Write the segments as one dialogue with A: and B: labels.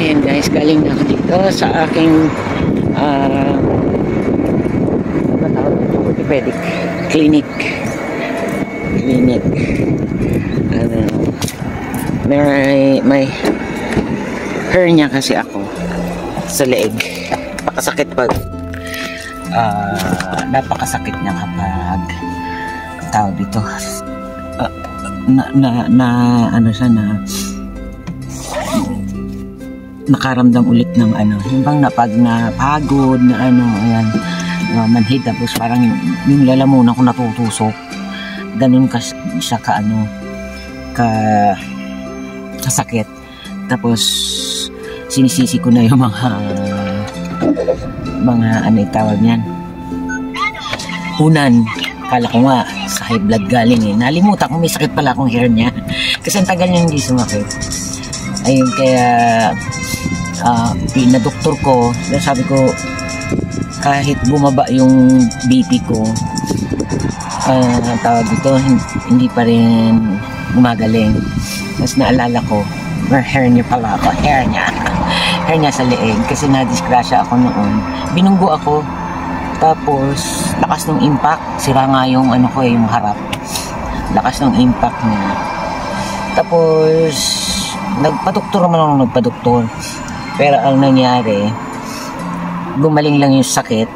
A: Ayan guys, galing na ako dito sa aking orthopedic clinic. May hernia kasi ako sa leeg. Napakasakit pag napakasakit niya kapag tawag dito ano siya na nakaramdam ulit ng yung bang pag napagod na ayan, manhid, tapos parang yung lalamunan ko natutusok, ganun siya kasakit. Tapos sinisisi ko na yung mga tawag niyan, unan. Kala ko nga sa high blood galing nalimutan ko may sakit pala akong hernia kasi ang tagal niya hindi sumakit. Ayun, kaya pinadoktor ko, sabi ko kahit bumaba yung BP ko, tawag dito, hindi pa rin gumagaling. Tapos naalala ko, hernia pala ako, hernia sa leeg kasi na-disgrasya ako noon. Binunggo ako, tapos lakas ng impact, sira nga yung yung harap, lakas ng impact niya. Tapos nagpadoktor naman ako, pero ang nangyari, gumaling lang yung sakit,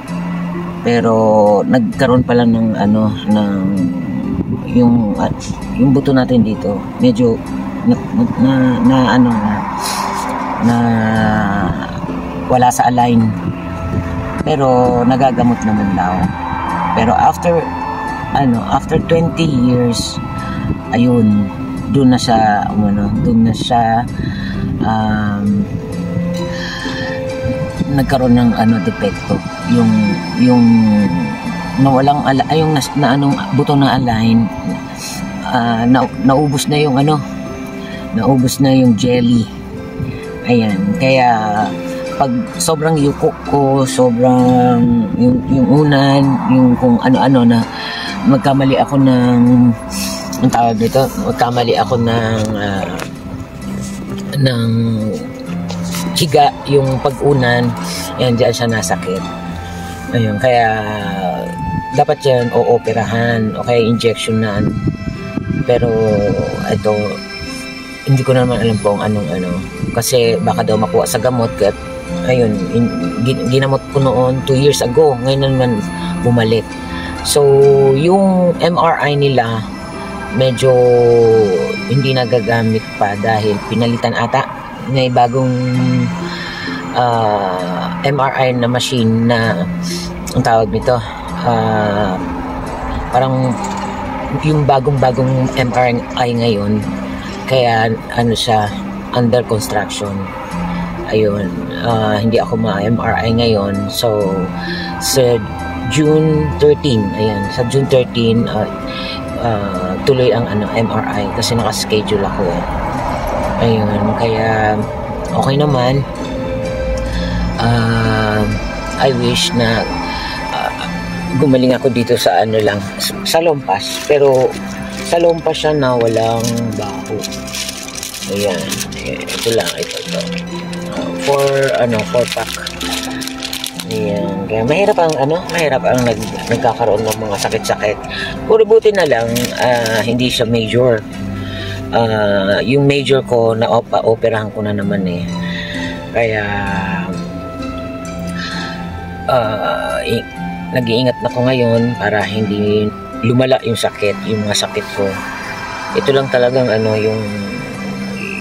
A: pero nagkaroon pa lang ng yung buto natin dito medyo na wala sa align, pero nagagamot naman daw. Pero after 20 years, ayun, doon na siya nagkaroon ng depekto, yung nawalang yung buto na align, naubos na yung jelly. Ayan, kaya pag sobrang yuko ko, sobrang yung unan, yung kung ano-ano na magkamali ako ng higa, yung pag-unan, yan, diyan siya nasakit. Ayun, kaya dapat yan o-operahan o kaya injectionan. Pero ito, hindi ko naman alam kung anong kasi baka daw makuha sa gamot. Kaya ayun, ginamot ko noon 2 years ago, ngayon naman bumalik. So yung MRI nila medyo hindi nagagamit pa dahil pinalitan ata. May bagong MRI na machine na ang tawag nito, parang yung bagong MRI ngayon, kaya siya under construction. Ayun, hindi ako ma-MRI ngayon. So sa June 13, ayan, sa June 13 tuloy ang MRI kasi naka-schedule ako Ayun, kaya okay naman. I wish na gumaling ako dito sa sa Lompas, pero sa Lompas siya na walang baho. Ayan, ito lang, ito. 4 pack. Ayan, kaya mahirap ang nagkakaroon ng mga sakit-sakit. Puro buti na lang, hindi siya major. Yung major ko na operahan ko na naman kaya nag-iingat na ko ngayon para hindi lumala yung mga sakit ko. Ito lang talagang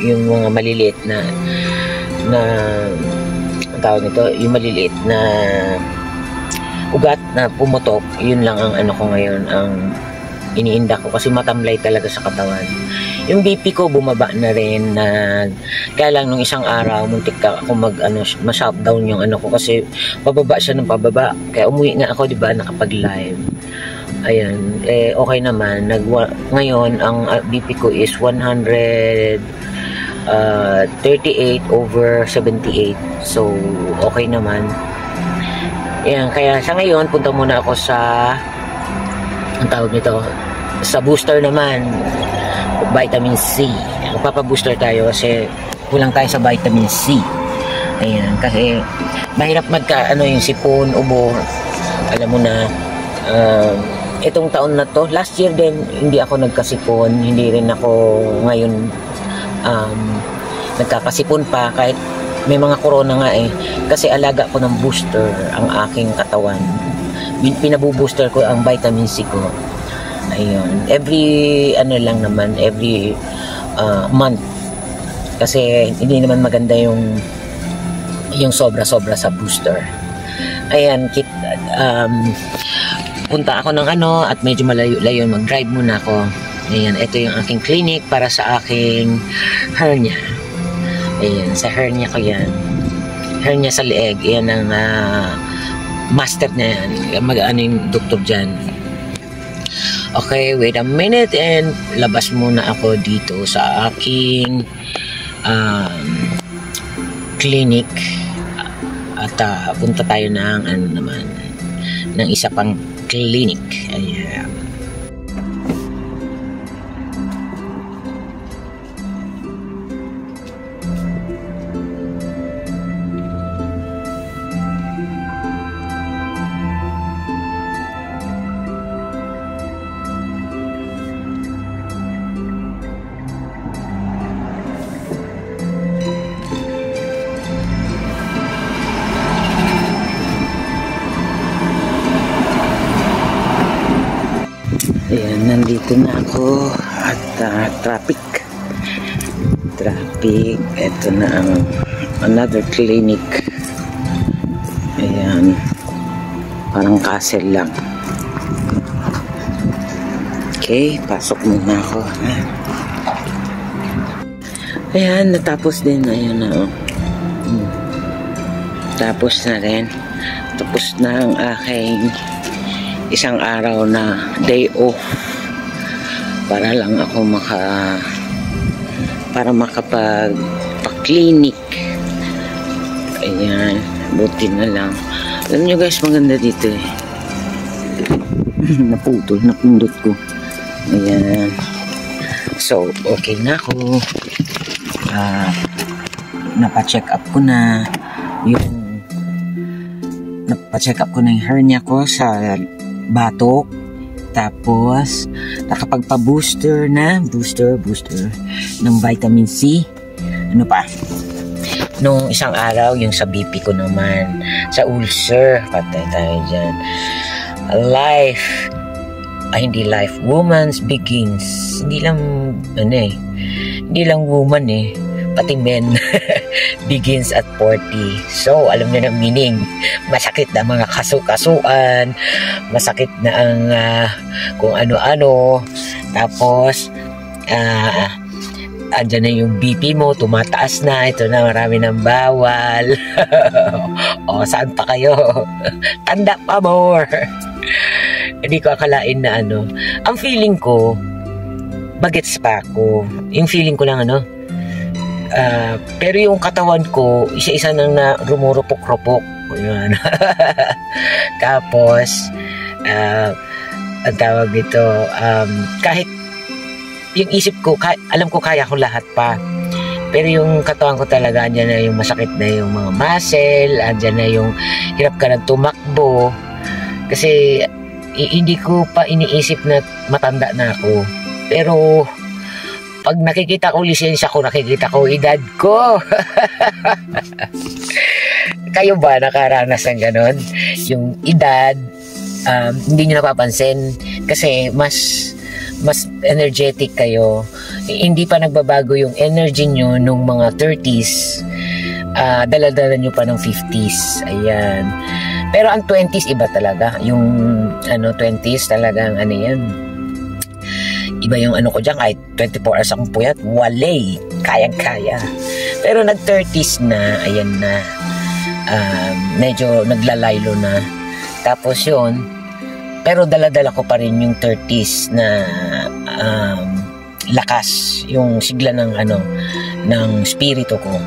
A: yung mga maliliit na ang tawag nito, yung maliliit na ugat na pumutok, yun lang ang ko ngayon, ang iniinda ko kasi matamlay talaga sa katawan. Yung BP ko bumaba na rin, kaya lang nung isang araw muntik ako ma-shutdown yung ko kasi pababa siya ng pababa. Kaya umuwi nga ako, di ba, nakapag-live. Ayan, okay naman. Ngayon ang BP ko is 138/78. So okay naman. Ayan, kaya sa ngayon punta muna ako sa ang tawag nito, sa booster naman, vitamin C. Magpapa-booster tayo kasi kulang tayo sa vitamin C. Ayan, kasi mahirap yung sipon, ubo. Alam mo na, itong taon na to, last year din, hindi ako nagkasipon, hindi rin ako ngayon nagkakasipon pa, kahit may mga corona nga eh. Kasi alaga ko ng booster ang aking katawan. Pinabubooster ko ang vitamin C ko. Ayun. Every month. Kasi hindi naman maganda yung sobra-sobra sa booster. Ayan, punta ako ng at medyo malayo-layo, mag-drive muna ako. Ayan, ito yung aking clinic para sa aking hernia. Ayan, sa hernia ko yan. Hernia sa leeg. Ayan ang master na yan. Yung doktor dyan. Okay, wait a minute and labas muna ako dito sa aking clinic. At punta tayo ng ng isa pang clinic. Ayan. Ayan, nandito na ako at traffic. Ito na ang another clinic. Ayan, parang castle lang. Okay, pasok muna ako. Ayan, natapos din. Ayan na. Tapos na rin. Tapos na ang aking isang araw na day off para lang ako makapag-clinic. Ayan, buti na lang. Alam nyo guys, maganda dito eh. Napundot ko. Ayan. So, okay na ako. Napa-check up ko na yung hernia ko sa batok. Tapos nakapagpa-booster ng vitamin C. Ano pa? Nung isang araw, yung sa BP ko naman, sa ulcer, patay tayo dyan. Hindi life, woman's begins. Hindi lang woman eh, pati men begins at 40. So, alam niyo na meaning. Masakit na mga kasuan, masakit na ang kung ano-ano. Tapos, andyan na yung BP mo, tumataas na. Ito na, marami ng bawal. O, saan pa kayo? Tanda pa more. Hindi ko akalain na ang feeling ko, bagets pa ako. Yung feeling ko lang pero yung katawan ko, isa-isa nang na rumurupok-rupok. Yun. Tapos, ang tawag dito, kahit yung isip ko, alam ko kaya ko lahat pa. Pero yung katawan ko talaga, andyan na yung masakit na yung mga muscle, andyan na yung hirap ka na tumakbo. Kasi, hindi ko pa iniisip na matanda na ako. Pero, pag nakikita ko lisensya ko, nakikita ko edad ko. Kayo ba nakaranas ng ganon? Yung edad, hindi nyo napapansin kasi mas energetic kayo. Hindi pa nagbabago yung energy nyo nung mga 30s. Dala-dala nyo pa ng 50s. Ayan. Pero ang 20s iba talaga. Yung 20s talagang yan. Iba yung ko dyan, kahit 24 hours akong puyat, walay, kayang-kaya. Pero nag-30s na, ayan na, medyo naglalaylo na. Tapos yun, pero dala-dala ko pa rin yung 30s na lakas, yung sigla ng ng spirito ko.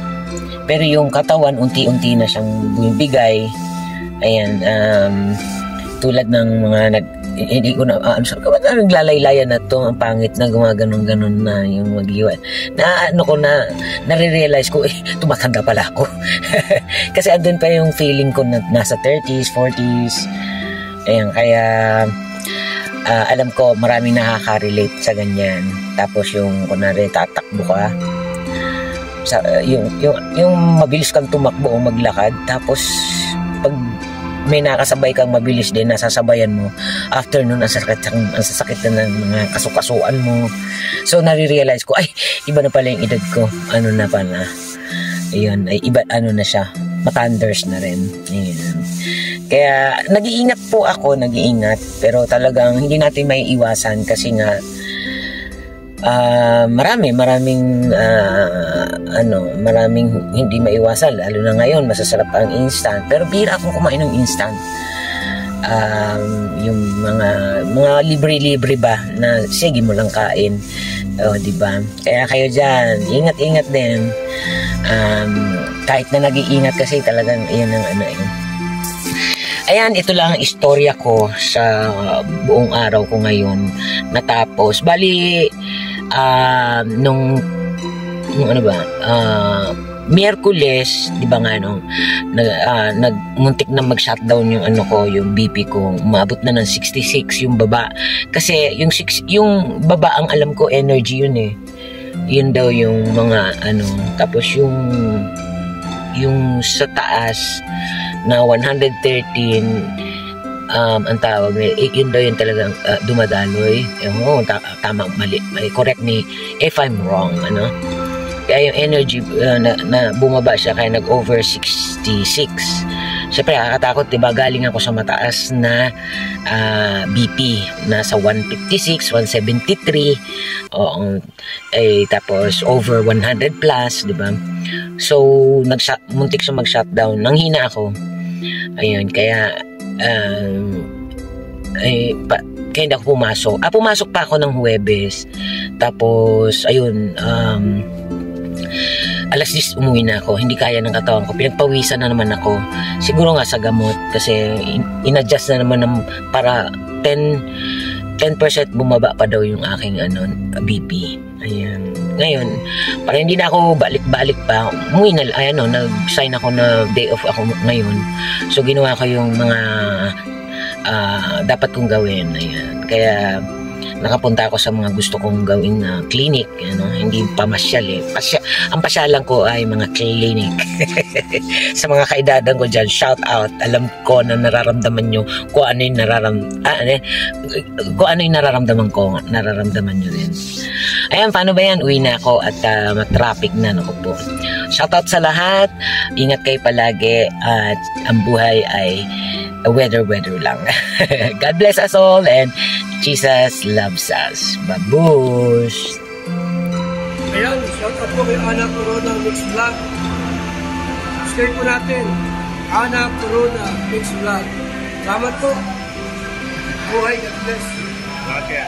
A: Pero yung katawan, unti-unti na siyang bumibigay. Ayan, tulad ng mga hindi ko na, sabi ko, naglalaylayan na to, ang pangit na gumaganon-ganon na yung mag-iwan. Na ano ko na, nare-realize ko, tumatanda pala ako. Kasi andun pa yung feeling ko na nasa 30s, 40s. Ayan, kaya, alam ko, maraming nakaka-relate sa ganyan. Tapos yung, kunwari, tatakbo ka, yung mabilis kang tumakbo o maglakad, tapos, pag may nakasabay kang mabilis din, nasasabayan mo. After nun, ang sasakit na ng mga kasukasuan mo. So, nare-realize ko, ay, iba na pala yung edad ko. Ano na pala. Ayun, ay iba, ano na siya. Matanders na rin. Ayun. Kaya, nag-iingat po ako, pero talagang hindi natin may iwasan kasi nga, maraming hindi maiwasan, lalo na ngayon masasarap ang instant, pero bihira akong kumain ng instant. Yung mga libre-libre ba na sige mo lang kain, di ba? Kaya kayo dyan, ingat-ingat din. Kahit na nag-iingat kasi talagang iyan ang ano yun. Ayan, ito lang ang istorya ko sa buong araw ko ngayon. Natapos, bali, nung ano ba, Miyerkules, di ba nga nagmuntik na mag-shutdown yung ano ko, yung BP ko, umabot na ng 66 yung baba. Kasi yung baba ang alam ko energy yun eh. Yun daw yung mga ano, tapos yung sa taas na 113 ang tawag yun daw yung talagang dumadaloy. Tama, mali, correct me if I'm wrong, ano. Kaya yung energy na bumaba siya, kaya nag-over 66. Siyempre, nakakatakot, diba? Galing ako sa mataas na BP, nasa 156, 173, tapos over 100 plus, diba? So, muntik siya mag-shutdown. Nanghina ako. Ayun, kaya kaya hindi ako pumasok. Pumasok pa ako ng Huwebes. Tapos, ayun, alas 10 umuwi na ako. Hindi kaya ng katawan ko. Pinagpawisan na naman ako. Siguro nga sa gamot. Kasi in-adjust na naman para 10% bumaba pa daw yung aking BP. Ayan. Ngayon, para hindi na ako balik-balik pa, umuwi na, nag-sign ako na day off ako ngayon. So, ginawa ko yung mga dapat kong gawin. Ayan. Kaya, nakapunta ako sa mga gusto kong gawin na clinic, hindi pamasyal eh. Ang pasyalan ko ay mga clinic. Sa mga kaidadan ko dyan, shout out. Alam ko na nararamdaman nyo kung ano yung nararamdaman ko, nararamdaman nyo rin. Ayan, paano ba yan? Uwi na ako at matraffic na ako po. Shout out sa lahat. Ingat kayo palagi at ang buhay ay weather lang. God bless us all and Jesus loves us. Babush!
B: Ayan, shout out po kay Ana Corona Mix Vlog. Subscribe po natin, Ana Corona Mix Vlog. Salamat po. Buhay, God bless.
C: Okay.